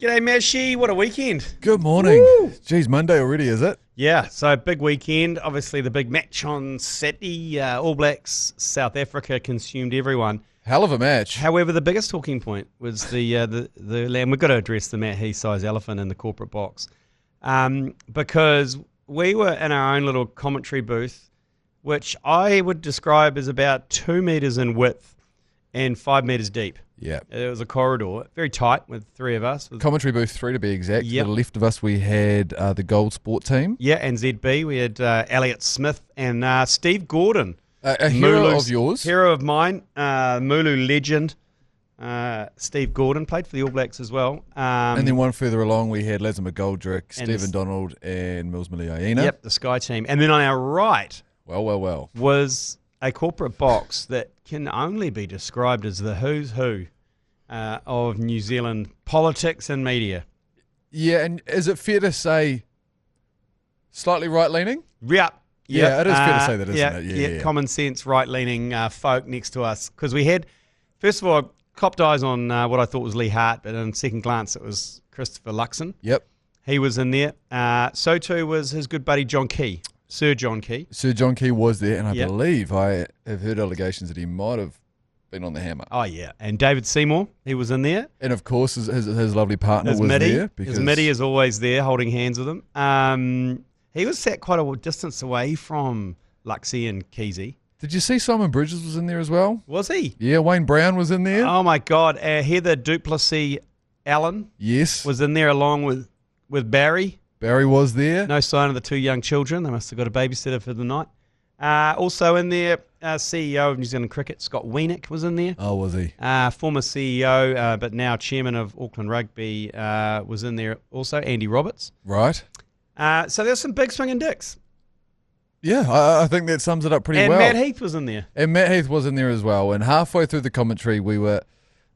G'day, Meshi. What a weekend. Good morning. Woo! Geez, Monday already, is it? Yeah, so big weekend. Obviously, the big match on Saturday. All Blacks, South Africa consumed everyone. Hell of a match. However, the biggest talking point was the land. We've got to address the Matt Heath-sized elephant in the corporate box. Because we were in our own little commentary booth, which I would describe as about 2 metres in width and 5 metres deep. Yeah. It was a corridor, very tight with three of us. Commentary booth 3 to be exact. Yep. To the left of us, we had the Gold Sport team. Yeah, and ZB. We had Elliot Smith and Steve Gordon. A hero of yours. Hero of mine, Mulu legend. Steve Gordon played for the All Blacks as well. And then one further along, we had Lazar McGoldrick, Stephen Donald, and Mills Miliaina. Yep, the Sky team. And then on our right Well. was a corporate box that can only be described as the who's who of New Zealand politics and media. Yeah, and is it fair to say slightly right-leaning? Yep. Yeah, it is fair to say that, isn't it? Yeah, common sense, right-leaning folk next to us. Because we had, first of all, copped eyes on what I thought was Lee Hart, but on second glance it was Christopher Luxon. Yep. He was in there. So too was his good buddy John Key, Sir John Key. Sir John Key was there, and I believe I have heard allegations that he might have been on the hammer. Oh, yeah. And David Seymour, he was in there. And, of course, his lovely partner was Mitty, there. Because his Mitty is always there holding hands with him. He was sat quite a distance away from Luxie and Keezy. Did you see Simon Bridges was in there as well? Was he? Yeah, Wayne Brown was in there. Oh, my God. Heather Duplessis Allen was in there along with Barry. Barry was there. No sign of the two young children. They must have got a babysitter for the night. Also in there, CEO of New Zealand Cricket, Scott Wienik, was in there. Oh, was he? Former CEO, but now chairman of Auckland Rugby, was in there also, Andy Roberts. Right. So there's some big swinging dicks. Yeah, I think that sums it up pretty well. And Matt Heath was in there. And Matt Heath was in there as well. And halfway through the commentary, we were,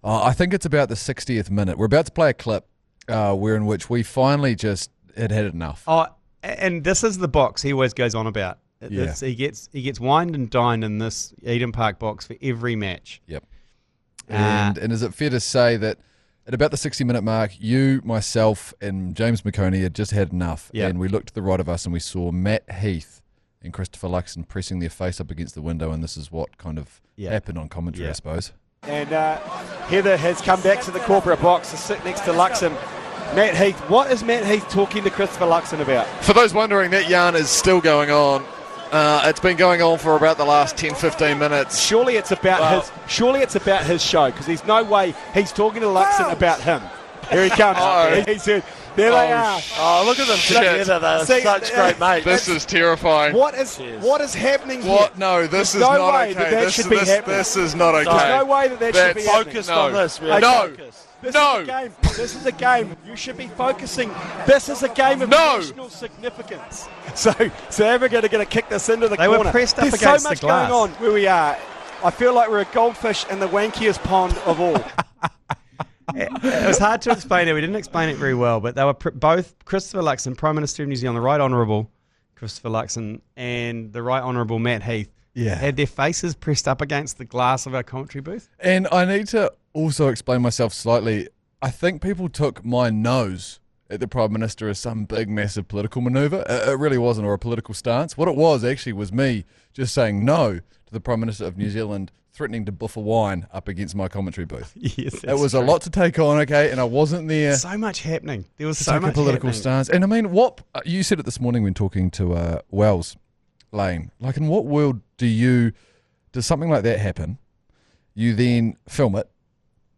I think it's about the 60th minute. We're about to play a clip in which we finally just had enough. Oh, and this is the box he always goes on about. Yeah. He gets wined and dined in this Eden Park box for every match. Yep. And is it fair to say that at about the 60-minute mark, you, myself, and James McConey had just had enough. Yep. And we looked to the right of us and we saw Matt Heath and Christopher Luxon pressing their face up against the window, and this is what kind of happened on commentary, I suppose. And Heather has come back to the corporate box to sit next to Luxon. Matt Heath, what is Matt Heath talking to Christopher Luxon about? For those wondering, that yarn is still going on. It's been going on for about the last 10-15 minutes. Surely it's about his show, because there's no way he's talking to Luxon about him. Here he comes. He said, there they are. Oh, look at them together. They're such great mates. This is terrifying. What is happening here? What? No, this is not okay. This is not okay. There's no way that should be focused on this. No. This is a game. You should be focusing. This is a game of national significance. So Africa are going to kick this into the corner. They were pressed up There's against so much the glass. going on where we are. I feel like we're a goldfish in the wankiest pond of all. It was hard to explain it. We didn't explain it very well, but they were both Christopher Luxon, Prime Minister of New Zealand, the Right Honourable Christopher Luxon, and the Right Honourable Matt Heath had their faces pressed up against the glass of our commentary booth. And I need to also explain myself slightly. I think people took my nose at the Prime Minister as some big, massive political manoeuvre. It really wasn't, or a political stance. What it was actually was me just saying no to the Prime Minister of New Zealand threatening to buff a wine up against my commentary booth. Yes, it was a lot to take on, okay, and I wasn't there. So much happening. There was to so take much a political happening. stance. And I mean, what you said it this morning when talking to Wells Lane. Like, in what world does something like that happen? You then film it,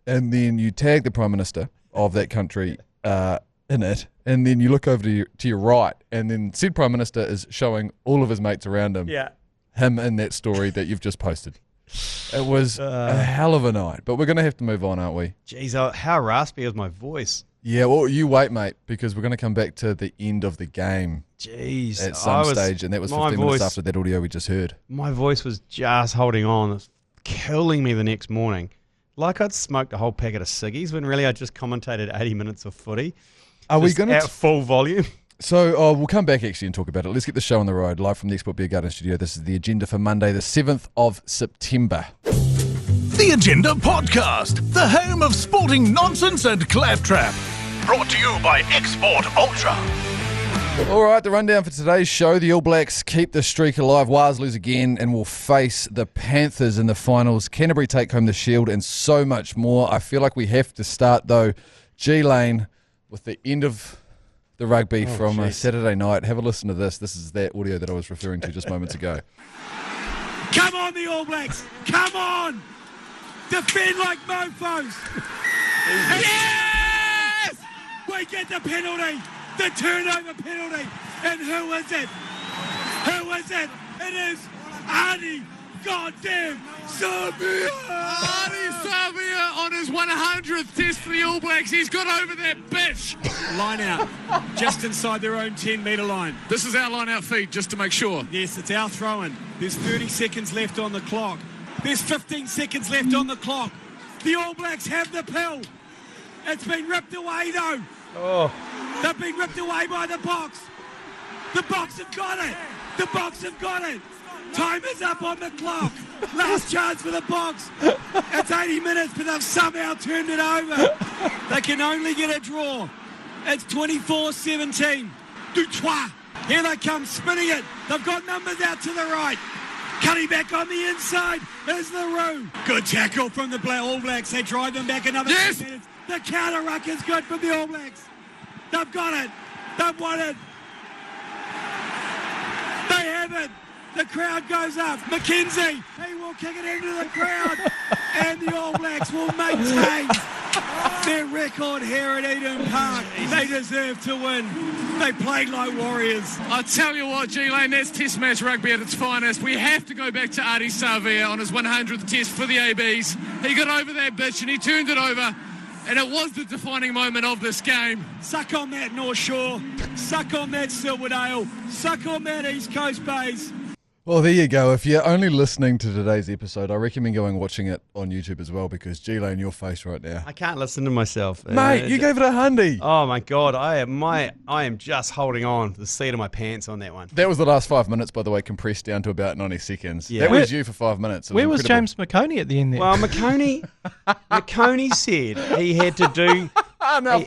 and then you tag the Prime Minister of that country in it, and then you look over to your right, and then said Prime Minister is showing all of his mates around him, him in that story that you've just posted. It was a hell of a night, but we're going to have to move on, aren't we? Jeez, how raspy is my voice? Yeah, well, you wait, mate, because we're going to come back to the end of the game. Jeez. At some stage, and that was 15 minutes after that audio we just heard. My voice was just holding on. It was killing me the next morning. Like I'd smoked a whole packet of ciggies when really I just commentated 80 minutes of footy. Are we going to... at full volume. So we'll come back actually and talk about it. Let's get the show on the road, live from the Export Beer Garden studio. This is the agenda for Monday, the 7th of September. The Agenda Podcast, the home of sporting nonsense and claptrap. Brought to you by Export Ultra. All right, the rundown for today's show. The All Blacks keep the streak alive. Wales lose again and will face the Panthers in the finals. Canterbury take home the Shield and so much more. I feel like we have to start, though, G Lane, with the end of the rugby from Saturday night. Have a listen to this. This is that audio that I was referring to just moments ago. Come on, the All Blacks. Come on. Defend like mofos. Yes! We get the penalty. The turnover penalty. And who is it? Who is it? It is Arnie goddamn Savia. Arnie Savia on his 100th test for the All Blacks. He's got over that bitch. Line out. Just inside their own 10-metre line. This is our line-out feed, just to make sure. Yes, it's our throw-in. There's 30 seconds left on the clock. There's 15 seconds left on the clock. The All Blacks have the pill. It's been ripped away, though. Oh. They've been ripped away by the Boks. The Boks have got it. The Boks have got it. Time is up on the clock. Last chance for the Boks. It's 80 minutes, but they've somehow turned it over. They can only get a draw. It's 24-17. Dutois. Here they come, spinning it. They've got numbers out to the right. Cutting back on the inside is the Roo. Good tackle from the All Blacks. They drive them back another 10 minutes. The counter ruck is good from the All Blacks. They've got it. They've won it. They have it. The crowd goes up. McKenzie, he will kick it into the crowd. And the All Blacks will maintain their record here at Eden Park. They deserve to win. They played like warriors. I tell you what, G Lane, that's Test match rugby at its finest. We have to go back to Arnie Savia on his 100th test for the ABs. He got over that bitch and he turned it over. And it was the defining moment of this game. Suck on that North Shore. Suck on that Silverdale. Suck on that East Coast Bays. Well, there you go. If you're only listening to today's episode, I recommend going and watching it on YouTube as well, because G Lane, your face right now. I can't listen to myself. Mate, you gave it a hundy. Oh my God, I am just holding on to the seat of my pants on that one. That was the last 5 minutes, by the way, compressed down to about 90 seconds. Yeah. That was you for 5 minutes. Where was James McConey at the end there? Well, McConey said he had to do.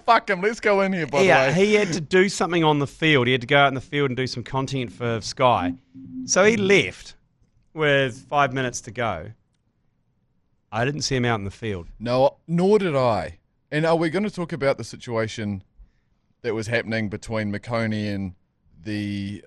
Fuck him. Let's go in here, by the way. He had to do something on the field. He had to go out in the field and do some content for Sky. So he left with 5 minutes to go. I didn't see him out in the field. No, nor did I. And are we going to talk about the situation that was happening between McConey and the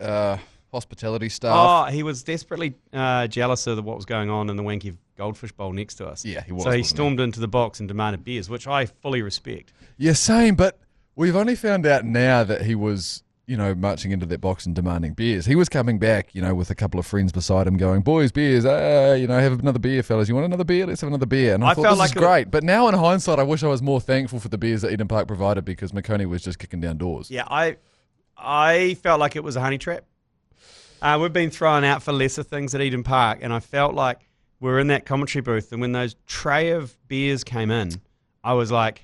hospitality staff? Oh, he was desperately jealous of what was going on in the Wanky Goldfish Bowl next to us. Yeah, he was. So he wasn't stormed into the box and demanded beers, which I fully respect. Yeah, same, but we've only found out now that he was, marching into that box and demanding beers. He was coming back, with a couple of friends beside him going, boys, beers, have another beer, fellas. You want another beer? Let's have another beer. And I thought, this is great. But now in hindsight, I wish I was more thankful for the beers that Eden Park provided, because McConey was just kicking down doors. Yeah, I felt like it was a honey trap. We've been thrown out for lesser things at Eden Park, and I felt like we were in that commentary booth, and when those tray of beers came in, I was like,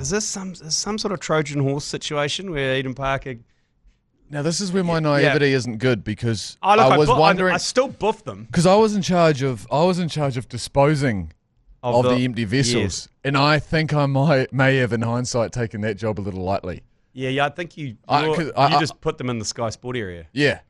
is this some sort of Trojan horse situation where Eden Park are... Now, this is where my naivety isn't good, because I was wondering... I still buffed them. Because I was in charge of disposing of the empty vessels, yes. And I think I may have, in hindsight, taken that job a little lightly. Yeah, I think you just put them in the Sky Sport area. Yeah.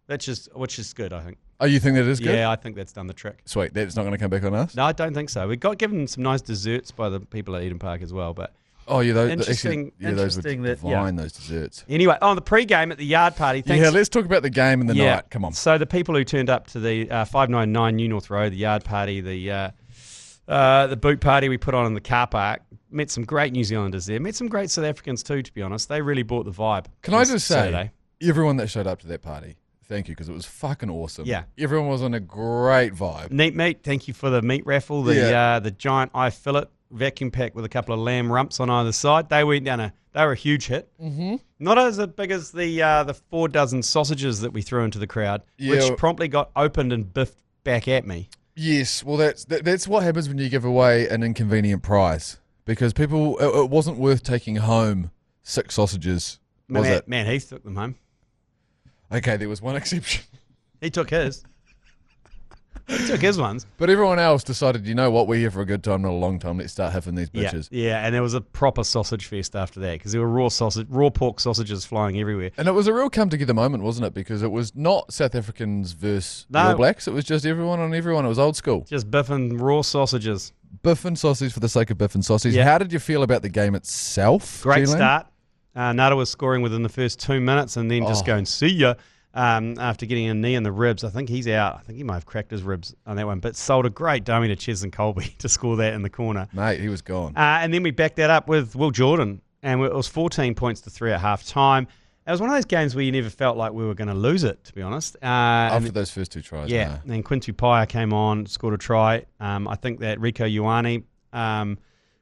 Which is good, I think. Oh, you think that is good? Yeah, I think that's done the trick. Sweet. That's not going to come back on us? No, I don't think so. We got given some nice desserts by the people at Eden Park as well, but... Oh, yeah, those interesting were divine, those desserts. Anyway, on the pre-game at the yard party... Yeah, let's talk about the game and the night. Come on. So the people who turned up to the 599 New North Road, the yard party, the boot party we put on in the car park, met some great New Zealanders there. Met some great South Africans too, to be honest. They really brought the vibe. Can I just say, everyone that showed up to that party, thank you, because it was fucking awesome. Yeah. Everyone was on a great vibe. Neat meat. Thank you for the meat raffle, the giant eye fillet vacuum pack with a couple of lamb rumps on either side. They went down they were a huge hit. Mm-hmm. Not as big as the 4 dozen sausages that we threw into the crowd, which promptly got opened and biffed back at me. Yes, well, that's what happens when you give away an inconvenient prize, because people, it wasn't worth taking home 6 sausages, was it? Matt Heath took them home. Okay, there was one exception. He took his. He took his ones. But everyone else decided, you know what, we're here for a good time, not a long time. Let's start having these bitches. Yeah, and there was a proper sausage fest after that because there were raw pork sausages flying everywhere. And it was a real come-together moment, wasn't it? Because it was not South Africans versus the All Blacks. It was just everyone on everyone. It was old school. Just biff and raw sausages. Biff and sausage for the sake of biff and sausage. Yeah. How did you feel about the game itself? Great G Lane? start. Nada was scoring within the first 2 minutes and then just going, see ya, after getting a knee in the ribs. I think he's out. I think he might have cracked his ribs on that one. But sold a great dummy to Ches and Colby to score that in the corner. Mate, he was gone. And then we backed that up with Will Jordan. And it was 14 points to 3 at half time. It was one of those games where you never felt like we were going to lose it, to be honest. After those first 2 tries. Yeah. And Quintu Paia came on, scored a try. I think that Rico Ioane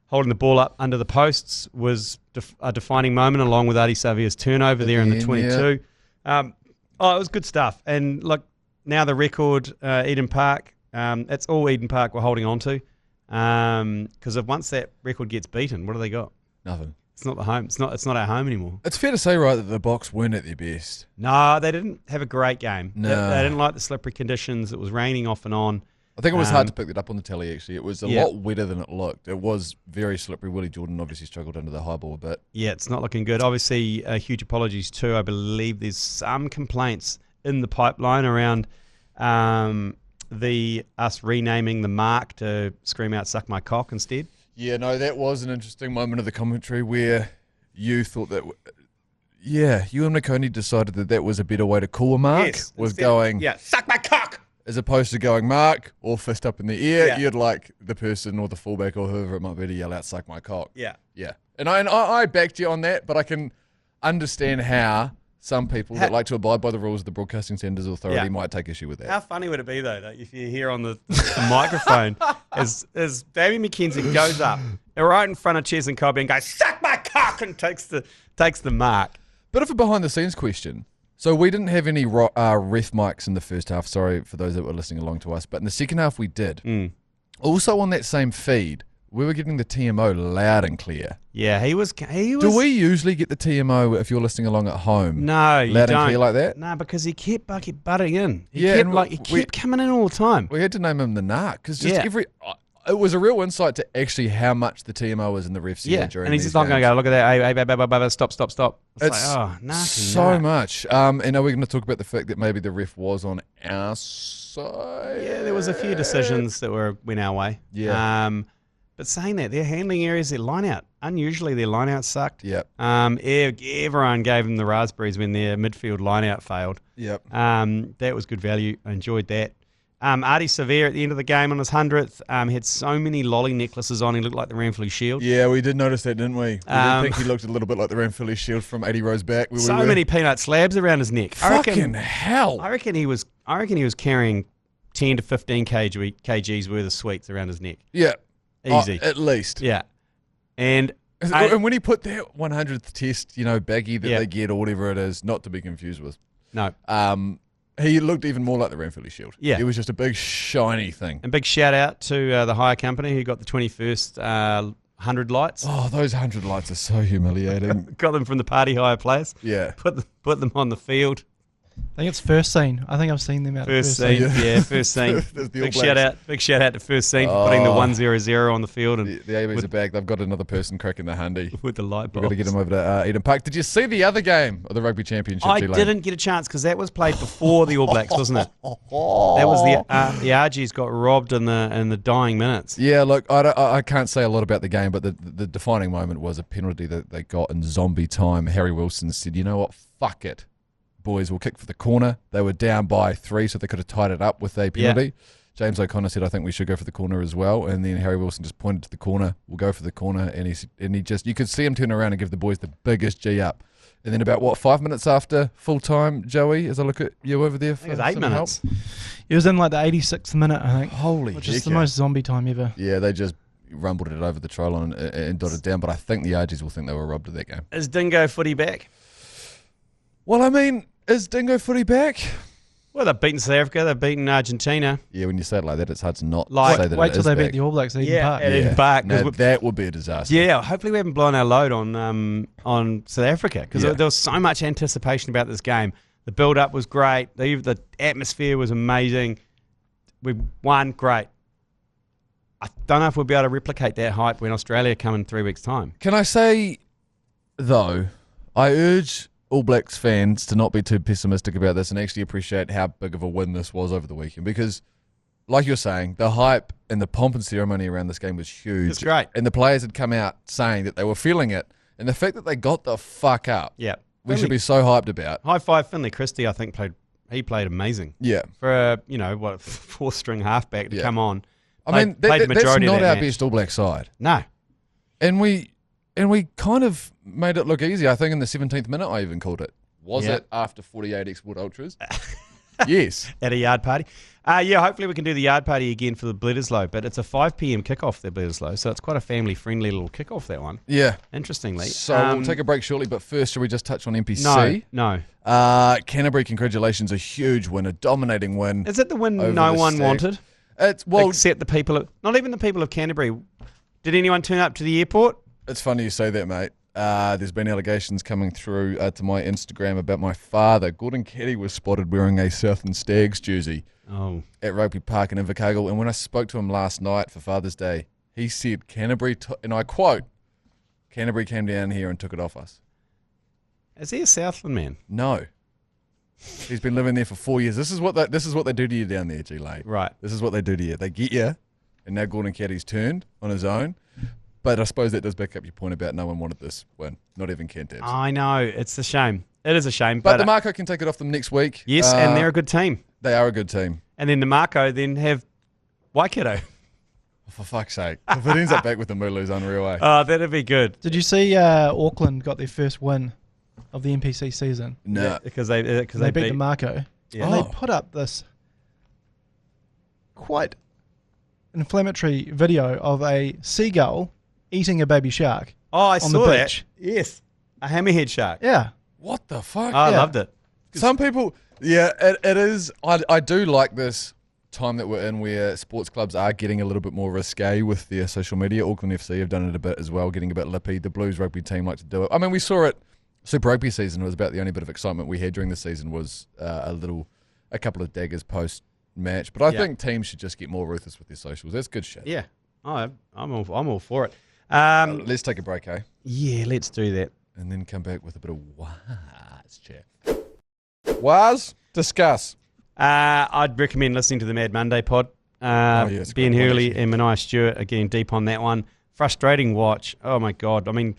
holding the ball up under the posts was a defining moment, along with Adi Savia's turnover there in the 22. It was good stuff. And look, now the record, Eden Park, it's all Eden Park we're holding on to. Because once that record gets beaten, what do they got? Nothing. It's not the home. It's not our home anymore. It's fair to say, right, that the Boks weren't at their best. No, they didn't have a great game. No. They didn't like the slippery conditions. It was raining off and on. I think it was hard to pick that up on the tally, actually. It was a lot wetter than it looked. It was very slippery. Willie Jordan obviously struggled under the high ball a bit. Yeah, it's not looking good. Obviously, huge apologies too. I believe there's some complaints in the pipeline around us renaming the mark to scream out "suck my cock" instead. Yeah, no, that was an interesting moment of the commentary where you thought that, you and McConey decided that was a better way to call a mark, was going, "suck my cock," as opposed to going "mark" or fist up in the air. You'd like the person or the fullback or whoever it might be to yell out "suck my cock." Yeah. And I backed you on that, but I can understand how some people that like to abide by the rules of the Broadcasting Centres Authority might take issue with that. How funny would it be, though, that if you hear on the microphone as Damien McKenzie goes up right in front of Ches and Colby and goes, "Suck my cock," and takes the mark. Bit of a behind-the-scenes question. So we didn't have any ref mics in the first half. Sorry for those that were listening along to us. But in the second half, we did. Also on that same feed, we were getting the TMO loud and clear. Yeah, he was. Do we usually get the TMO if you're listening along at home? No, you don't. Loud and clear like that? No, because he kept butting in. He kept coming in all the time. We had to name him the narc because it was a real insight to actually how much the TMO was in the ref's ear during and he's just not going to go, "Look at that, hey, stop. It's like, oh, narky, so much. And are we going to talk about the fact that maybe the ref was on our side? Yeah, there was a few decisions that went our way. Yeah. But saying that, their handling areas, their line-out, unusually their line-out sucked. Yep. Everyone gave them the raspberries when their midfield line-out failed. Yep. That was good value. I enjoyed that. Adi Savia at the end of the game on his 100th had so many lolly necklaces on, he looked like the Ranfurly Shield. Yeah, we did notice that, didn't we? We did think he looked a little bit like the Ranfurly Shield from 80 rows back. So many peanut slabs around his neck. Fucking hell. I reckon he was carrying 10 to 15 kgs worth of sweets around his neck. Yeah. Easy. At least. Yeah. And when he put that 100th test, baggie that they get or whatever it is, not to be confused with. No. He looked even more like the Ranfurly Shield. Yeah. It was just a big shiny thing. And big shout out to the hire company who got the 21st 100 lights. Oh, those 100 lights are so humiliating. Got them from the party hire place. Yeah. Put them on the field. I think it's First Scene. I think I've seen them out. First Scene, First Scene. Big shout out to First Scene for putting the 100 on the field. And the ABs are back. They've got another person cracking the hundy with the light bulbs. We've got to get them over to Eden Park. Did you see the other game of the Rugby Championship? I didn't get a chance because that was played before the All Blacks, wasn't it? That was the RGs got robbed in the dying minutes. Yeah, look, I can't say a lot about the game, but the defining moment was a penalty that they got in zombie time. Harry Wilson said, "You know what? Fuck it. Boys will kick for the corner." They were down by 3, so they could have tied it up with a penalty. Yeah. James O'Connor said, "I think we should go for the corner as well." And then Harry Wilson just pointed to the corner. "We'll go for the corner." And he just, you could see him turn around and give the boys the biggest G up. And then about 5 minutes after full time, Joey, as I look at you over there, for it was 8 minutes. It was in like the 86th minute, I think. Holy, which is the most zombie time ever. Yeah, they just rumbled it over the try line and dotted down. But I think the RGs will think they were robbed of that game. Is Dingo footy back? Well, I mean, is Dingo footy back? Well, they've beaten South Africa, they've beaten Argentina. Yeah, when you say it like that, it's hard to not say that it is back. Wait till they beat the All Blacks at Eden Park. At Eden Park. No, that would be a disaster. Yeah, hopefully we haven't blown our load on South Africa because there was so much anticipation about this game. The build-up was great. The atmosphere was amazing. we won, great. I don't know if we'll be able to replicate that hype when Australia come in 3 weeks' time. Can I say, though, I urge All Blacks fans to not be too pessimistic about this and actually appreciate how big of a win this was over the weekend because, like you're saying, the hype and the pomp and ceremony around this game was huge. It's great. And the players had come out saying that they were feeling it. And the fact that they got the fuck up, we should be so hyped about. High five, Finlay Christie, I think, played amazing. Yeah. For a, fourth-string halfback to come on. I mean, that's not our best All Black side. No. And we kind of made it look easy. I think in the 17th minute I even called it. Was it after 48 Export Ultras? Yes. At a yard party. Hopefully we can do the yard party again for the Bledisloe, but it's a 5 p.m. kickoff, the Bledisloe, so it's quite a family-friendly little kickoff, that one. Yeah. Interestingly. So we'll take a break shortly, but first, should we just touch on NPC? No. Canterbury, congratulations, a huge win, a dominating win. Is it the win no one wanted? Except the people not even the people of Canterbury. Did anyone turn up to the airport? It's funny you say that, mate. There's been allegations coming through to my Instagram about my father. Gordon Caddie was spotted wearing a Southern Stags jersey at Rugby Park in Invercargill. And when I spoke to him last night for Father's Day, he said Canterbury, and I quote, Canterbury came down here and took it off us. Is he a Southland man? No. He's been living there for 4 years. This is what they do to you down there, G Lane. Right. This is what they do to you. They get you, and now Gordon Caddie's turned on his own. But I suppose that does back up your point about no one wanted this win, not even Cantabs. I know, it's a shame. It is a shame. But the Marco can take it off them next week. Yes, and they're a good team. They are a good team. And then the Marco then have Waikato. For fuck's sake. If it ends up back with the Mooloo's unreal, eh? Oh, that'd be good. Did you see Auckland got their first win of the NPC season? No. Yeah, because they beat the Marco. Yeah. And they put up this quite inflammatory video of a seagull eating a baby shark. Oh, I on saw the that. beach. Yes. A hammerhead shark. Yeah. What the fuck? Oh, I loved it. Some people, it is. I do like this time that we're in where sports clubs are getting a little bit more risque with their social media. Auckland FC have done it a bit as well, getting a bit lippy. The Blues rugby team like to do it. I mean, we saw it. Super Rugby season was about the only bit of excitement we had during the season was a couple of daggers post match. But I think teams should just get more ruthless with their socials. That's good shit. Yeah. Oh, I'm all for it. Let's take a break, eh? Yeah, let's do that. And then come back with a bit of Waz chat. Waz, discuss. I'd recommend listening to the Mad Monday pod. Ben Hurley and Mania Stewart are getting deep on that one. Frustrating watch. Oh, my God. I mean,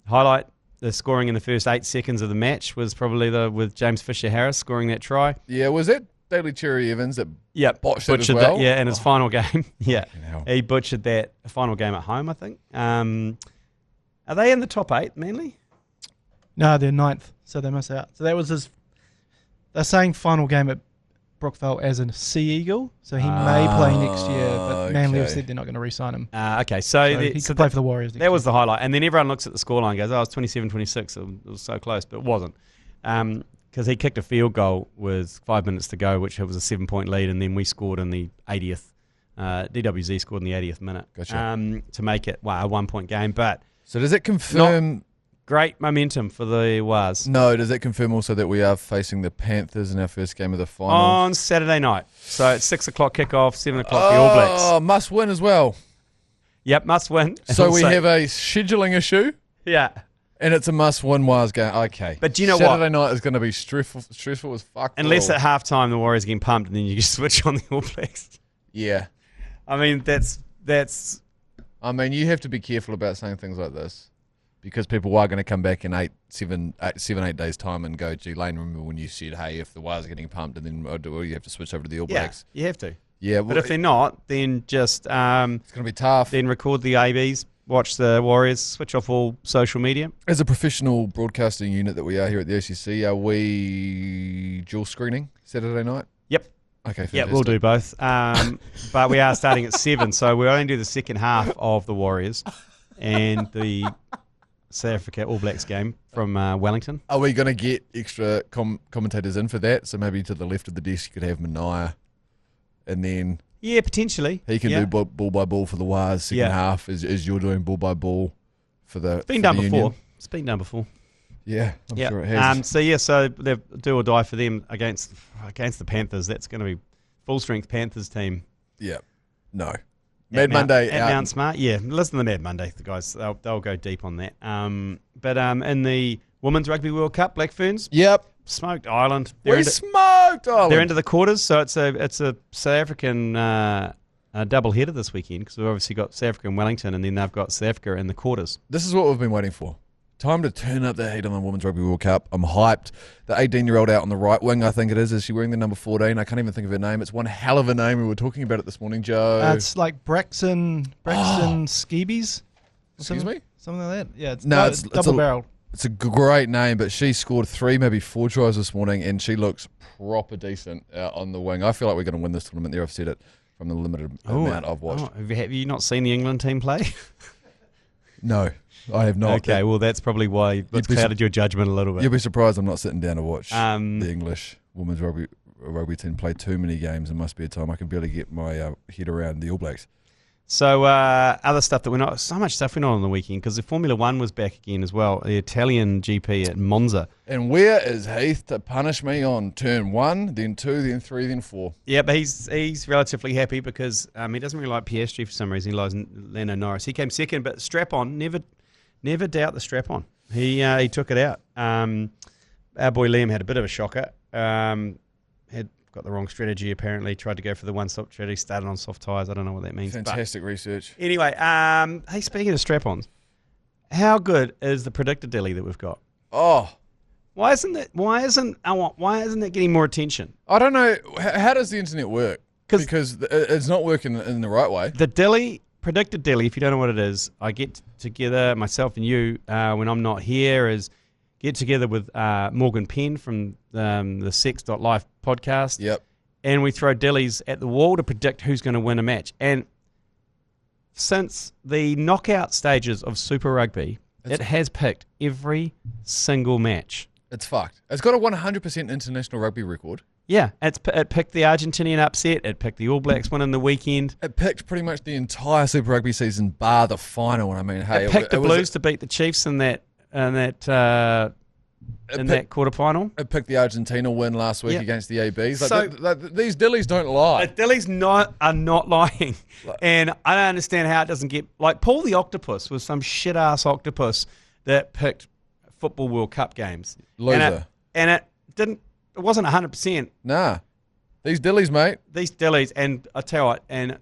highlight the scoring in the first 8 seconds of the match was probably with James Fisher-Harris scoring that try. Yeah, was that Daly Cherry Evans that botched it as butchered well? that, in his final game. Yeah, he butchered that final game at home, I think. Are they in the top 8, Manly? No, they're 9th, so they miss out. So that was his... They're saying final game at Brookvale as a Sea Eagle, so he may play next year, but Manly have said they're not going to re-sign him. Okay, so he could play for the Warriors. That was the highlight. And then everyone looks at the scoreline and goes, oh, it's 27-26. It was so close, but it wasn't. Because he kicked a field goal with 5 minutes to go, which was a 7-point lead, and then we scored in the 80th. DWZ scored in the 80th minute to make it a 1-point game. But so does it confirm... Great momentum for the Waz. No, does that confirm also that we are facing the Panthers in our first game of the final? On Saturday night. So it's 6 o'clock kickoff, 7 o'clock the All Blacks. Oh, must win as well. Yep, must win. So we have a scheduling issue? Yeah. And it's a must-win Waz game. Okay. But do you know Saturday night is going to be stressful as fuck. Unless at halftime the Warriors get pumped and then you just switch on the All Blacks. Yeah. I mean, that's... I mean, you have to be careful about saying things like this. Because people are going to come back in 8 days' time and go, gee, Lane, remember when you said, hey, if the Wires are getting pumped and then you have to switch over to the All Blacks? Yeah, you have to. Yeah, but if they're not, then just... it's going to be tough. Then record the ABs, watch the Warriors, switch off all social media. As a professional broadcasting unit that we are here at the ACC, are we dual screening Saturday night? Yep. Okay, fantastic. Yeah, we'll do both. But we are starting at 7, so we only do the second half of the Warriors and the... South Africa All Blacks game from Wellington. Are we going to get extra commentators in for that? So maybe to the left of the desk you could have Mania, and then potentially he can do ball by ball for the Wires second half as you're doing ball by ball for the. It's been done before. It's been done before. Yeah, I'm sure it has. So they're do or die for them against the Panthers. That's going to be full-strength Panthers team. Yeah. No. Mad Monday at out. Mount Smart. Yeah, listen to Mad Monday, the guys. They'll go deep on that. But in the Women's Rugby World Cup, Black Ferns Yep. smoked Ireland. Smoked Ireland. They're into the quarters, so it's a South African double header this weekend because we've obviously got South Africa and Wellington, and then they've got South Africa in the quarters. This is what we've been waiting for. Time to turn up the heat on the Women's Rugby World Cup. I'm hyped. The 18-year-old out on the right wing, I think it is she wearing the number 14? I can't even think of her name. It's one hell of a name. We were talking about it this morning, Joe. It's like Braxton Skeebies. Excuse me? Something like that. Yeah, it's it's double-barreled. It's a great name, but she scored 3, maybe 4 tries this morning, and she looks proper decent on the wing. I feel like we're going to win this tournament there. I've said it from the limited amount I've watched. Have you not seen the England team play? No, I have not. Okay, well, that's probably why it's clouded your judgment a little bit. You'll be surprised I'm not sitting down to watch the English women's rugby team play too many games. It must be a time I can barely get my head around the All Blacks. So other stuff that so much stuff went on the weekend because the Formula One was back again as well, the Italian GP at Monza. And where is Heath to punish me on turn 1, then 2, then 3, then 4? Yeah, but he's relatively happy because he doesn't really like Piastri for some reason. He likes Lando Norris. He came second, but Strappon, never doubt the Strappon. He took it out. Our boy Liam had a bit of a shocker. Had got the wrong strategy apparently. Tried to go for the one-stop strategy. Started on soft tyres. I don't know what that means. Fantastic research. Anyway, hey, speaking of strap-ons, how good is the predictor dilly that we've got? Oh, why isn't it getting more attention? I don't know. How does the internet work? Because it's not working in the right way. The dilly, predictor dilly, if you don't know what it is, I get together, myself and you, when I'm not here, get together with Morgan Penn from the Sex.life podcast. Yep. And we throw dillies at the wall to predict who's going to win a match. And since the knockout stages of Super Rugby, it has picked every single match. It's fucked. It's got a 100% international rugby record. Yeah, it picked the Argentinian upset. It picked the All Blacks winning the weekend. It picked pretty much the entire Super Rugby season, bar the final. I mean, hey, it picked the Blues to beat the Chiefs in that quarter final. It picked the Argentina win last week against the ABs. So, these dillies don't lie. The dillies are not lying. And I don't understand how it doesn't get... Like, Paul the Octopus was some shit-ass octopus that picked Football World Cup games. Loser. And it wasn't 100%. Nah. These dillies, mate. These dillies, and I tell you what, and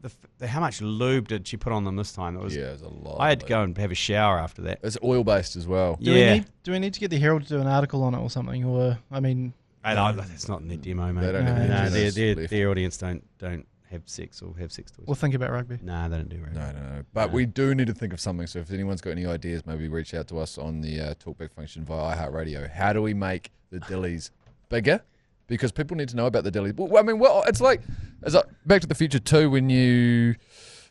how much lube did she put on them this time? It was a lot. I had to go and have a shower after that. It's oil-based as well. Do we need to get the Herald to do an article on it or something? Or, I mean... It's not in their demo, mate. They don't have their audience don't have sex or have sex toys. Or think about rugby. No, they don't do rugby. No. But we do need to think of something. So if anyone's got any ideas, maybe reach out to us on the talkback function via iHeartRadio. How do we make the dillies bigger? Because people need to know about the dillies. Well, I mean, it's like Back to the Future 2 when you...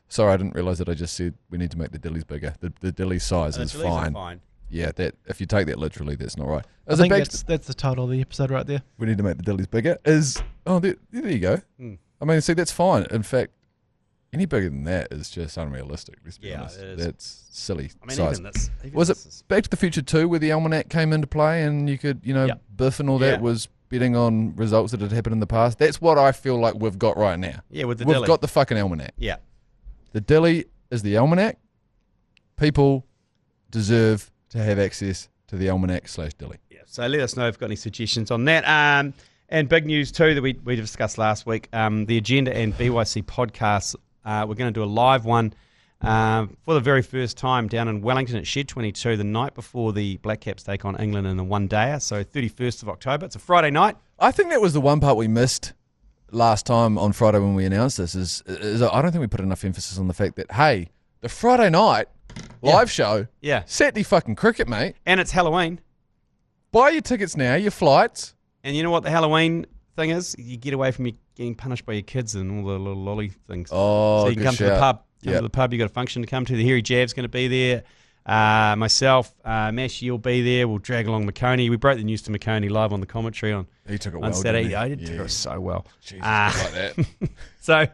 Sorry, I didn't realise that I just said we need to make the dillies bigger. The dilly size is fine. Yeah, if you take that literally, that's not right. I think that's the title of the episode right there. We need to make the dillies bigger. There you go. I mean, see, that's fine. In fact, any bigger than that is just unrealistic. Let's be honest. That's silly size. Was it Back to the Future 2 where the almanac came into play and you could, Biff and all that was betting on results that had happened in the past? That's what I feel like we've got right now. Yeah, with the dilly. We've got the fucking almanac. Yeah. The dilly is the almanac. People deserve to have access to the almanac/dilly. Yeah. So let us know if you've got any suggestions on that. And big news too that we discussed last week. The Agenda and BYC podcasts. We're going to do a live one for the very first time down in Wellington at Shed 22 the night before the Black Caps take on England in a one-dayer. So 31st of October. It's a Friday night. I think that was the one part we missed last time on Friday when we announced this. Is I don't think we put enough emphasis on the fact that, hey, the Friday night live show, Saturday fucking cricket, mate. And it's Halloween. Buy your tickets now, your flights. And you know what the Halloween thing is? You get away from getting punished by your kids and all the little lolly things. Oh, so you can come to the pub. Come to the pub. You got a function to come to. The Hairy Jav's going to be there. Myself, Mashy will be there. We'll drag along McConey. We broke the news to McConey live on the commentary on He took it on well, Saturday. didn't he? I did took it so well. Jesus, like that. So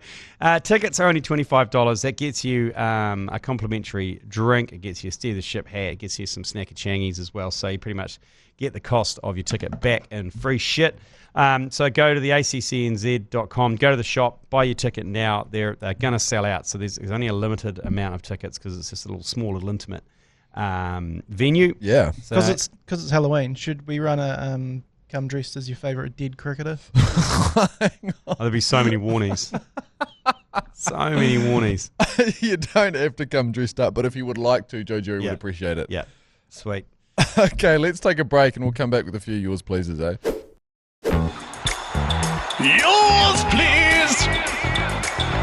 tickets are only $25. That gets you a complimentary drink. It gets you a Steer the Ship hat. It gets you some snacky changies as well. So you pretty much get the cost of your ticket back in free shit. So go to the ACCNZ.com, go to the shop, buy your ticket now. They're going to sell out. So there's only a limited amount of tickets because it's just a little small, little intimate venue. Yeah. Because it's Halloween. Should we run a come dressed as your favourite dead cricketer? There'll be so many warnies. So many warnies. You don't have to come dressed up, but if you would like to, Joe Jury would appreciate it. Yeah. Sweet. Okay, let's take a break and we'll come back with a few yours pleases, eh? Yours, please.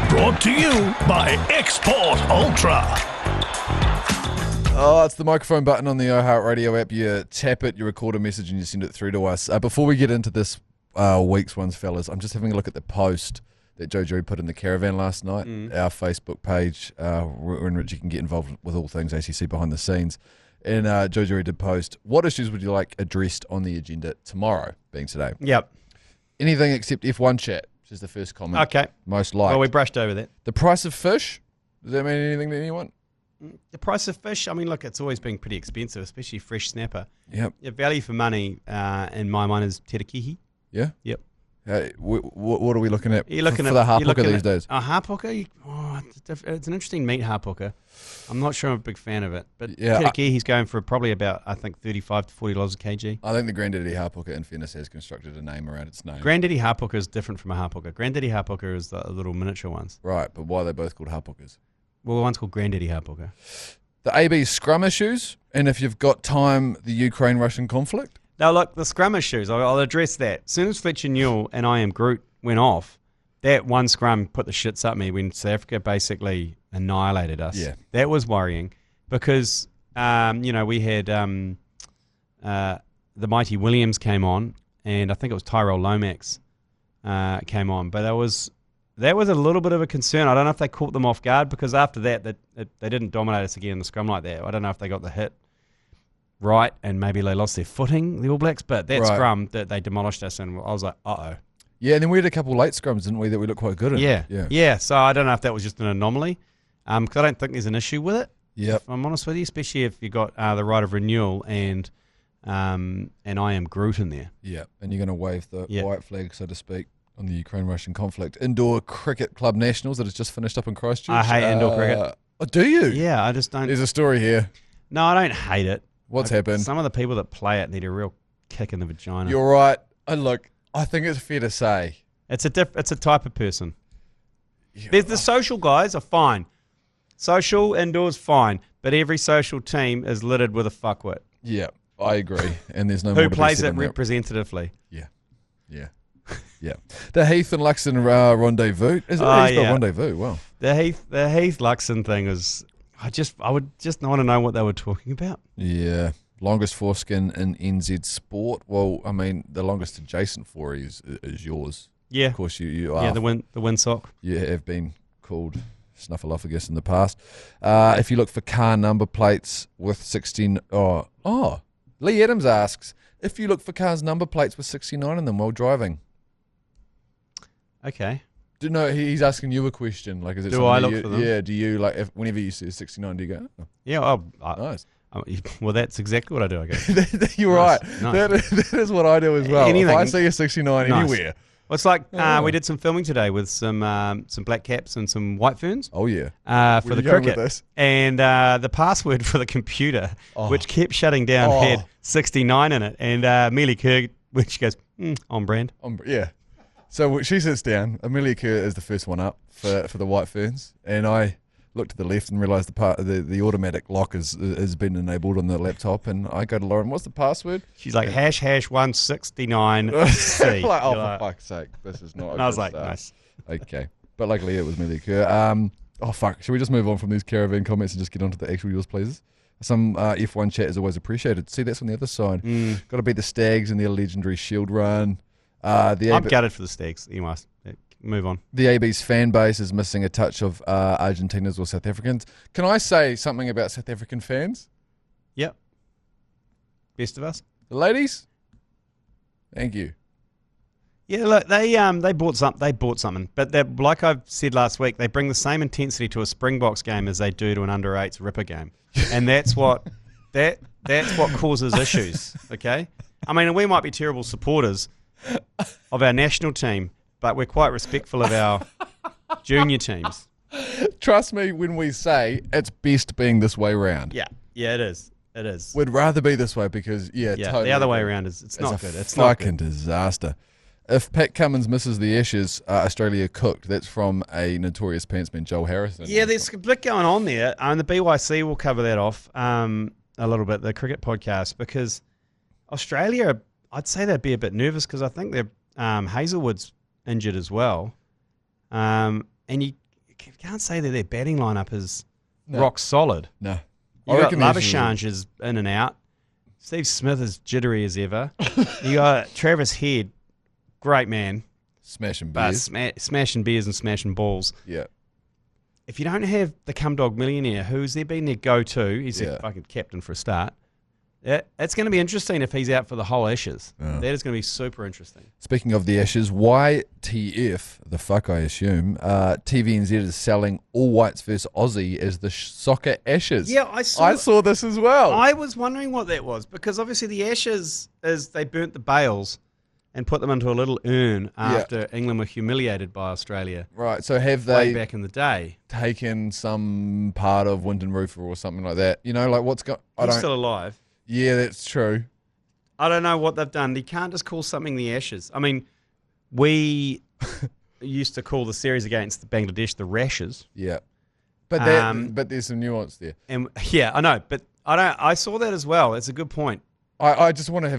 Brought to you by Export Ultra. Oh, it's the microphone button on the iHeartRadio app. You tap it, you record a message, and you send it through to us. Before we get into this week's ones, fellas, I'm just having a look at the post that Joe Jury put in the caravan last night, our Facebook page, in which you can get involved with all things ACC behind the scenes. And Joe Jury did post, what issues would you like addressed on the agenda tomorrow, being today? Yep. Anything except F1 chat, which is the first comment. Okay. Most liked. Well, we brushed over that. The price of fish, does that mean anything to anyone? The price of fish, I mean, look, it's always been pretty expensive, especially fresh snapper. Yep. The value for money, in my mind, is terakihi. Yeah? Yep. What are we looking at You're looking for the harp hooker these at days? A harp hooker? It's an interesting meat harp hooker. I'm not sure I'm a big fan of it. But terakihi's going for probably about, I think, $35 to $40 a kg. I think the Granddaddy harp hooker in fairness has constructed a name around its name. Granddaddy harp hooker is different from a harp hooker. Granddaddy harp hooker is the little miniature ones. Right, but why are they both called harp hookers? Well, one's called Granddaddy harp hooker. The AB scrum issues, and if you've got time, the Ukraine-Russian conflict. Now, look, the scrum issues, I'll address that. As soon as Fletcher Newell and I Am Groot went off, that one scrum put the shits up me when South Africa basically annihilated us. Yeah. That was worrying because, we had the Mighty Williams came on, and I think it was Tyrell Lomax came on. But that was a little bit of a concern. I don't know if they caught them off guard because after that, they didn't dominate us again in the scrum like that. I don't know if they got the hit right, and maybe they lost their footing, the All Blacks, but that scrum that they demolished us, and I was like, uh-oh. Yeah, and then we had a couple late scrums, didn't we, that we looked quite good in? Yeah, so I don't know if that was just an anomaly, because I don't think there's an issue with it, if I'm honest with you, especially if you got the right of renewal and I Am Groot in there. Yeah, and you're going to wave the white flag, so to speak, on the Ukraine-Russian conflict. Indoor Cricket Club Nationals that has just finished up in Christchurch. I hate indoor cricket. Oh, do you? Yeah, I just don't. There's a story here. No, I don't hate it. What's happened? Some of the people that play it need a real kick in the vagina. You're right. Look, I think it's fair to say. It's a type of person. There's the social guys are fine. Social indoors fine, but every social team is littered with a fuckwit. Yeah, I agree. And there's no more who to plays be said it on that. representatively. Yeah. The Heath and Luxon rendezvous. Is it rendezvous? Wow. The Heath Luxon thing is. I would just want to know what they were talking about. Yeah. Longest foreskin in NZ sport. Well, I mean, the longest adjacent for is yours. Yeah. Of course, you are. Yeah, the windsock. You have been called Snuffleupagus in the past. If you look for car number plates with 16... Lee Adams asks, if you look for cars number plates with 69 in them while driving. Okay. No, he's asking you a question. Like, is it do I look for them? Yeah. Do you whenever you see 69? Do you go? Oh. Yeah. Nice. Well, that's exactly what I do. I guess you're nice. right. Nice. That is what I do as well. Anything. If I see a 69 anywhere. Well, it's like we did some filming today with some black caps and some white ferns. Oh yeah. For the cricket. And the password for the computer, which kept shutting down, had 69 in it, and Amelia Kerr, which goes on brand. Yeah. So she sits down. Amelia Kerr is the first one up for the White Ferns, and I looked to the left and realised the automatic lock has been enabled on the laptop, and I go to Lauren, what's the password? She's like, #169C. Like, for fuck's sake, this is not. And I was like, nice. Okay, but luckily it was Amelia Kerr. Should we just move on from these caravan comments and just get on to the actual yours, please? Some F1 chat is always appreciated. See, that's on the other side. Got to beat the Stags in their legendary Shield run. I'm gutted for the Stags. You must move on. The AB's fan base is missing a touch of Argentinians or South Africans. Can I say something about South African fans? Yep. Best of us. The ladies? Thank you. Yeah, look, they bought something, but like I've said last week, they bring the same intensity to a Springboks game as they do to an under-8s Ripper game, and that's what causes issues. Okay, I mean, we might be terrible supporters of our national team, but we're quite respectful of our junior teams. Trust me when we say it's best being this way round. Yeah, it is. It is. We'd rather be this way because totally the other way around it's not good. It's fucking not good. Disaster. If Pat Cummins misses the Ashes, Australia cooked. That's from a notorious pantsman, Joel Harrison. Yeah, there's a bit going on there. And the BYC will cover that off a little bit, the cricket podcast, because Australia, I'd say they'd be a bit nervous because I think Hazelwood's injured as well. And you can't say that their batting lineup is rock solid. No. You got Labuschagne is in and out. Steve Smith is jittery as ever. You got Travis Head, great man. Smashing beers. Smashing beers and smashing balls. Yeah. If you don't have the Cumdog Millionaire, who's there been their go-to? He's their fucking captain for a start. It's going to be interesting if he's out for the whole Ashes. That is going to be super interesting. Speaking of the Ashes, YTF, the fuck I assume, TVNZ is selling All Whites versus Aussie as the soccer Ashes. Yeah, I saw this as well. I was wondering what that was because obviously the Ashes is they burnt the bales and put them into a little urn after England were humiliated by Australia. Right, so have way they back in the day taken some part of Wyndon Roofer or something like that? You know, like what's going? He's still alive. Yeah, that's true. I don't know what they've done. You can't just call something the Ashes. I mean, we used to call the series against Bangladesh the Rashes. Yeah, but but there's some nuance there. And yeah, I know, but I saw that as well. It's a good point. I just want to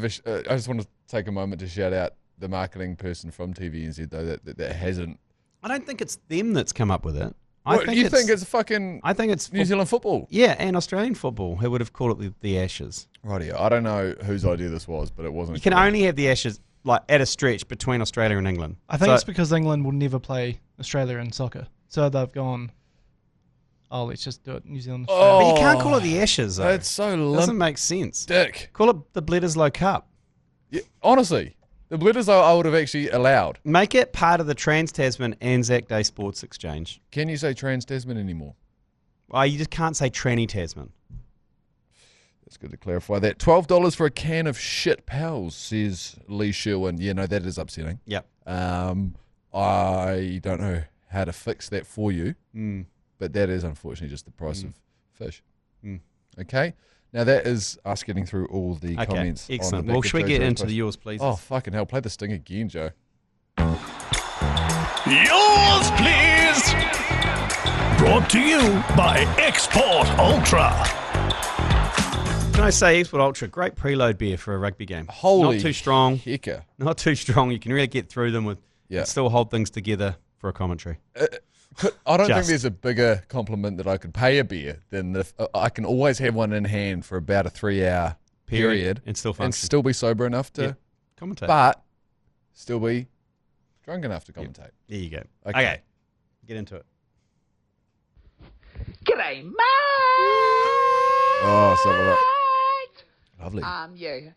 I just want to take a moment to shout out the marketing person from TVNZ though that hasn't. I don't think it's them that's come up with it. I think it's fucking. I think it's New Zealand football. Yeah, and Australian football who would have called it the Ashes. Rightio. I don't know whose idea this was, but it wasn't. You can only have the Ashes like at a stretch between Australia and England. I think it's because England will never play Australia in soccer, so they've gone. Oh, let's just do it New Zealand. But you can't call it the Ashes, though. It's so limp. Doesn't make sense. Dick. Call it the Bledisloe Cup. Yeah, honestly, the Bledisloe I would have actually allowed. Make it part of the Trans-Tasman Anzac Day Sports Exchange. Can you say Trans-Tasman anymore? Oh, you just can't say Tranny Tasman. It's good to clarify that. $12 for a can of shit pals, says Lee Sherwin. Yeah, no, that is upsetting. Yep. I don't know how to fix that for you. But that is unfortunately just the price of fish. Okay? Now that is us getting through all the comments. Excellent. Well, should we get into the yours, please? Oh, fucking hell. Play the sting again, Joe. Yours, please. Brought to you by Export Ultra. Can I say Export Ultra, great preload beer for a rugby game. Holy Not too strong. Hecker. Not too strong. You can really get through them with still hold things together for a commentary. I don't think there's a bigger compliment that I could pay a beer than if I can always have one in hand for about a 3-hour period and still function. And still be sober enough to commentate, but still be drunk enough to commentate. There you go. Okay. Get into it. G'day, mate. Oh, some of that. Lovely. Yeah.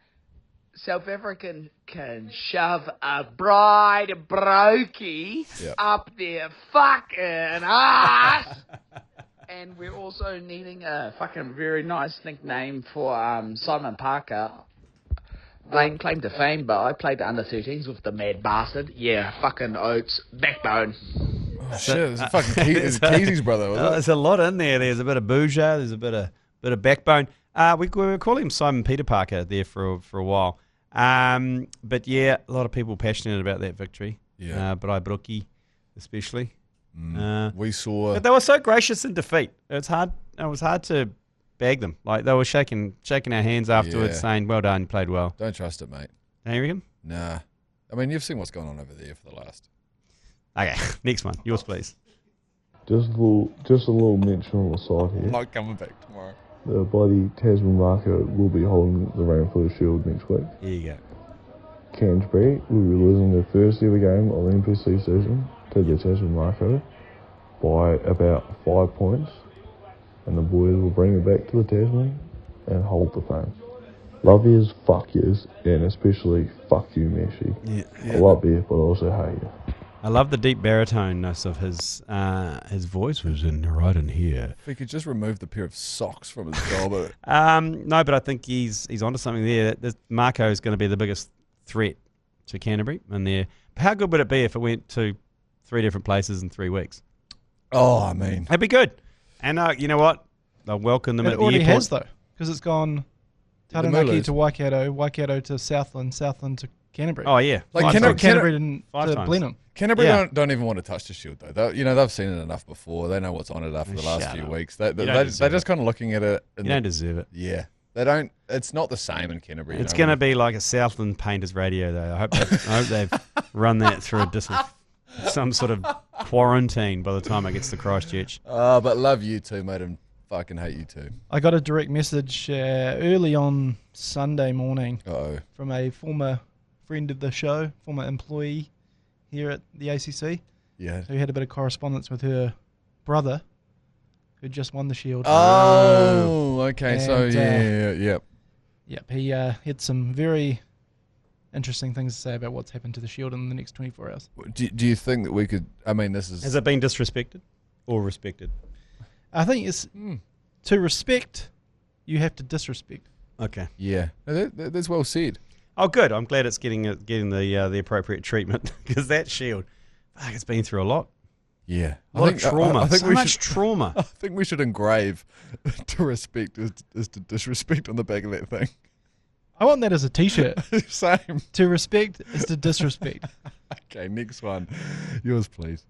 South African can shove a bride brokey up their fucking ass. And we're also needing a fucking very nice nickname for Simon Parker. Claim to fame, but I played the under-13s with the mad bastard. Yeah, fucking oats. Backbone. Oh, shit, it's a fucking Keezy's brother, wasn't it? There's a lot in there. There's a bit of Bouger. There's a bit of backbone. We were calling him Simon Peter Parker there for a while. But yeah, a lot of people passionate about that victory. Yeah. But Brookie especially. We saw. But they were so gracious in defeat. It was hard to bag them. Like they were shaking our hands afterwards, saying, "Well done, you played well." Don't trust it, mate. Don't you reckon? Nah. I mean, you've seen what's going on over there for the last. Okay, next one. Yours, please. Just a little mention on the side here. I'm not coming back tomorrow. The bloody Tasman marker will be holding the Rainford Shield next week. There you go. Canterbury will be losing their first ever game of NPC season to the Tasman marker by about 5 points, and the boys will bring it back to the Tasman and hold the fame. Love yous, fuck yous, and especially fuck you, Messi. Yeah. I love you, but I also hate you. I love the deep baritone-ness of his voice was right in here. If we could just remove the pair of socks from his gob. No, but I think he's onto something there. Marco is going to be the biggest threat to Canterbury in there. How good would it be if it went to 3 different places in 3 weeks? Oh, I mean, it'd be good. And you know what? They'll welcome them at the airport. It already has though, because it's gone Taranaki to Waikato, Waikato to Southland, Southland to Canterbury. Oh yeah, like Canterbury to Blenheim. Canterbury don't even want to touch the shield though. They've seen it enough before. They know what's on it after the last few weeks. They're just kind of looking at it. You don't deserve it. Yeah, they don't. It's not the same in Canterbury. It's going to be like a Southland Painters radio though. I hope they've run that through some sort of quarantine by the time it gets to Christchurch. Oh, but love you too, mate, and fucking hate you too. I got a direct message early on Sunday morning from a former friend of the show, former employee here at the ACC. Yeah. Who had a bit of correspondence with her brother, who just won the Shield. Oh, okay. And, Yep. Yep. He had some very interesting things to say about what's happened to the Shield in the next 24 hours. Do you think that we could? I mean, this is. Has it been disrespected or respected? I think it's to respect, you have to disrespect. Okay. Yeah. No, that's well said. Oh, good. I'm glad it's getting the appropriate treatment because that Shield, it's been through a lot. Yeah. A lot of trauma. I think so much trauma. I think we should engrave to respect is to disrespect on the back of that thing. I want that as a T-shirt. Same. To respect is to disrespect. Okay, next one. Yours, please.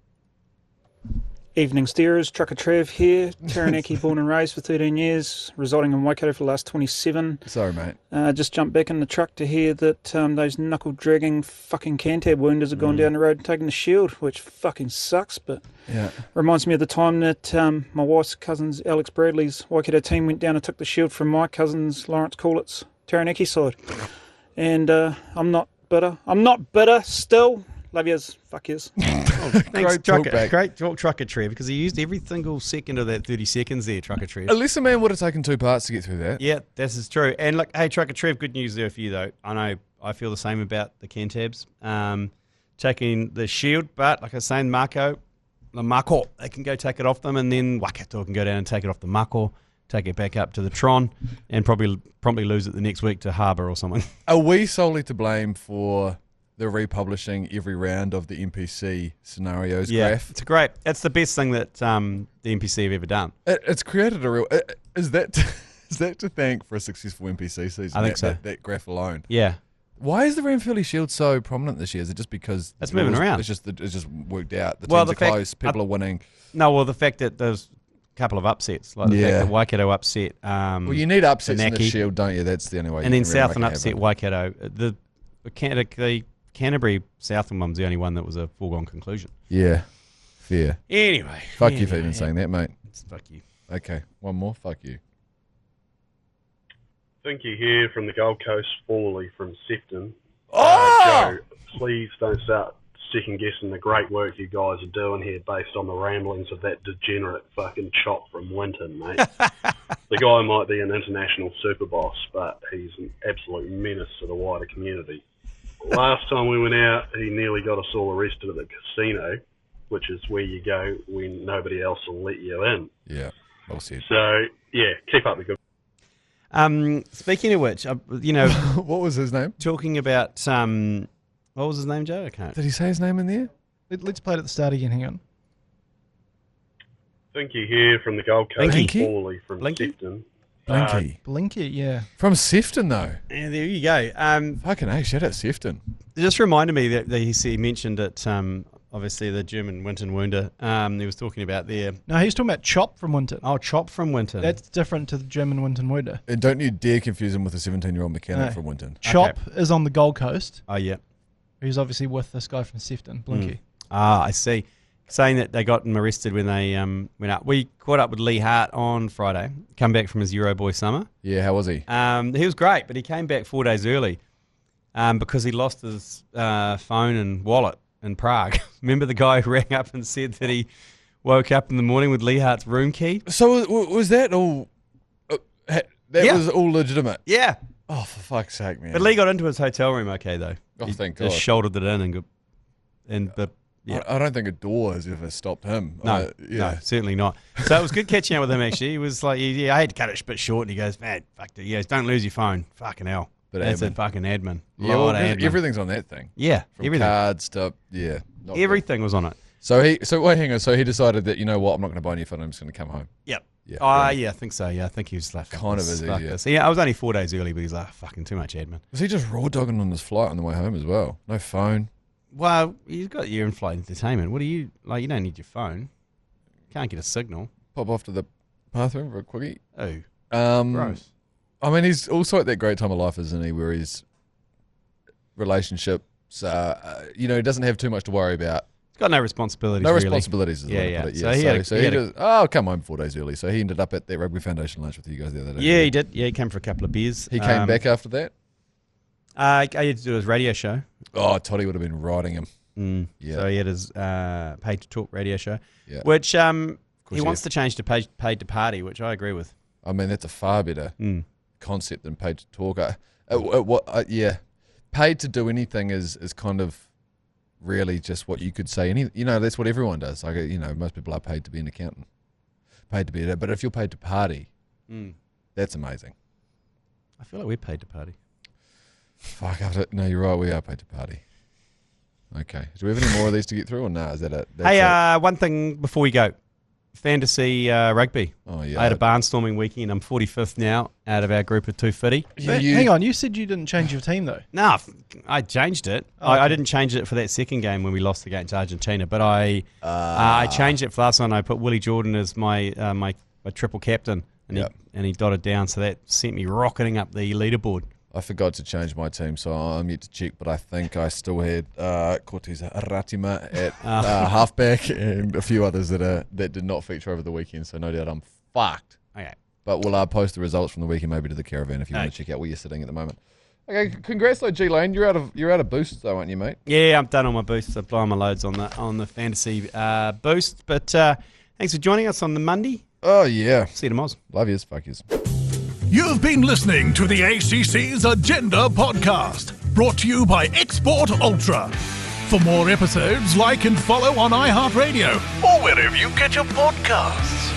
Evening steerers, Trucker Trev here, Taranaki born and raised for 13 years, residing in Waikato for the last 27. Sorry, mate. Just jumped back in the truck to hear that those knuckle-dragging fucking Cantab wounders have gone down the road and taken the Shield, which fucking sucks, but reminds me of the time that my wife's cousin's Alex Bradley's Waikato team went down and took the Shield from my cousin's Lawrence Corlett's Taranaki side. And I'm not bitter still. Love yous. Fuck yous. Thanks, Great talk, Trucker Trev, because he used every single second of that 30 seconds there, Trucker Trev. At least a man would have taken 2 parts to get through that. Yeah, this is true. And look, hey, Trucker Trev, good news there for you, though. I know I feel the same about the Cantabs taking the Shield, but like I was saying, the Mako, they can go take it off them, and then Waikato can go down and take it off the Mako, take it back up to the Tron, and probably promptly lose it the next week to Harbour or something. Are we solely to blame for the republishing every round of the NPC scenarios graph? It's great. That's the best thing that the NPC have ever done. It's created a real... Is that to thank for a successful NPC season? I think so. That graph alone. Yeah. Why is the Ranfurly Shield so prominent this year? Is it just because it's moving around? It's just worked out. The teams are close. People are winning. No, well, the fact that there's a couple of upsets, like the fact that Waikato upset. Well, you need upsets in the Shield, don't you? That's the only way. And you then can really Southland upset Waikato. The Canterbury Southland one was the only one that was a foregone conclusion. Yeah, fair. Anyway. Fuck you for even saying that, mate. Fuck you. Okay, one more. Fuck you. Thank you here from the Gold Coast, formerly from Sefton. Oh! Joe, please don't start second-guessing the great work you guys are doing here based on the ramblings of that degenerate fucking chop from Winton, mate. The guy might be an international super boss, but he's an absolute menace to the wider community. Last time we went out, he nearly got us all arrested at the casino, which is where you go when nobody else will let you in. Yeah, well said. So, yeah, keep up the good. Speaking of which, what was his name? Talking about what was his name, Joe? I can't. Did he say his name in there? Let's play it at the start again. Hang on. Thank you here from the Gold Coast, Blinky? formerly from Sefton. Blinky, yeah. From Sefton, though. Yeah, there you go. Fucking hey, shout out Sefton. It just reminded me that he mentioned it. Obviously, the German Winton wounder. He was talking about there. No, he's talking about Chop from Winton. Oh, Chop from Winton. That's different to the German Winton wounder. And don't you dare confuse him with a 17-year-old mechanic from Winton. Chop is on the Gold Coast. Oh, yeah. He's obviously with this guy from Sefton, Blinky. I see. Saying that they got him arrested when they went up. We caught up with Lee Hart on Friday, come back from his Euroboy summer. Yeah, how was he? He was great, but he came back 4 days early because he lost his phone and wallet in Prague. Remember the guy who rang up and said that he woke up in the morning with Lee Hart's room key? So was that all... that was all legitimate? Yeah. Oh, for fuck's sake, man. But Lee got into his hotel room okay, though. Oh, He thank just God. shouldered it in yeah. I don't think a door has ever stopped him. No, certainly not. So it was good catching up with him, actually. He was like, I had to cut it a bit short, and he goes, man, fuck it. He goes, don't lose your phone. Fucking hell. But that's admin. a fucking admin. Yeah, Lot of admin. everything's on that thing. Yeah, From everything. cards to, yeah. Everything was on it. So he decided that, you know what, I'm not going to buy any phone, I'm just going to come home. Yep. Yeah. Yeah, I think so. Yeah, I think he was like, Kind of is easier. So, yeah, I was only 4 days early, but he's like, fucking too much admin. Was he just raw dogging on his flight on the way home as well? No phone. Well, you've got your in-flight entertainment. What do you, like, you don't need your phone. Can't get a signal. Pop off to the bathroom for a quickie. Oh, gross. I mean, he's also at that great time of life, isn't he, where his relationships, he doesn't have too much to worry about. He's got no responsibilities. No really. responsibilities is the way to put it. Yeah. So he just, I'll come home 4 days early. So he ended up at that Rugby Foundation lunch with you guys the other day. Yeah, he did. Yeah, he came for a couple of beers. He came back after that? I had to do his radio show. Oh, Toddy would have been riding him. Yeah. So he had his Paid to Talk radio show, which he wants to change to paid to Party, which I agree with. I mean, that's a far better concept than Paid to Talk. Paid to do anything is kind of really just what you could say. That's what everyone does. Like, most people are paid to be an accountant, paid to be it. But if you're paid to party, that's amazing. I feel like we're paid to party. Fuck, no, you're right. We are paid to party. Okay. Do we have any more of these to get through, or no? Is that it? Hey, one thing before we go. Fantasy rugby. Oh, yeah. I had a barnstorming weekend. I'm 45th now out of our group of 250. Hang on, you said you didn't change your team, though. No, I changed it. Oh, okay. I didn't change it for that second game when we lost against Argentina, but I changed it for last one. I put Willie Jordan as my my triple captain, and he dotted down, so that sent me rocketing up the leaderboard. I forgot to change my team, so I'm yet to check, but I think I still had Cortez Ratima at halfback and a few others that did not feature over the weekend, so no doubt I'm fucked. Okay. But we'll post the results from the weekend maybe to the caravan if you want to check out where you're sitting at the moment. Okay, congrats though, G Lane. You're out of boosts though, aren't you, mate? Yeah, I'm done on my boosts. I'm blowing my loads on the fantasy boost. But thanks for joining us on the Monday. Oh yeah. See you tomorrow. Love yous, fuck yous. You've been listening to the ACC's Agenda podcast, brought to you by Export Ultra. For more episodes, like and follow on iHeartRadio or wherever you get your podcasts.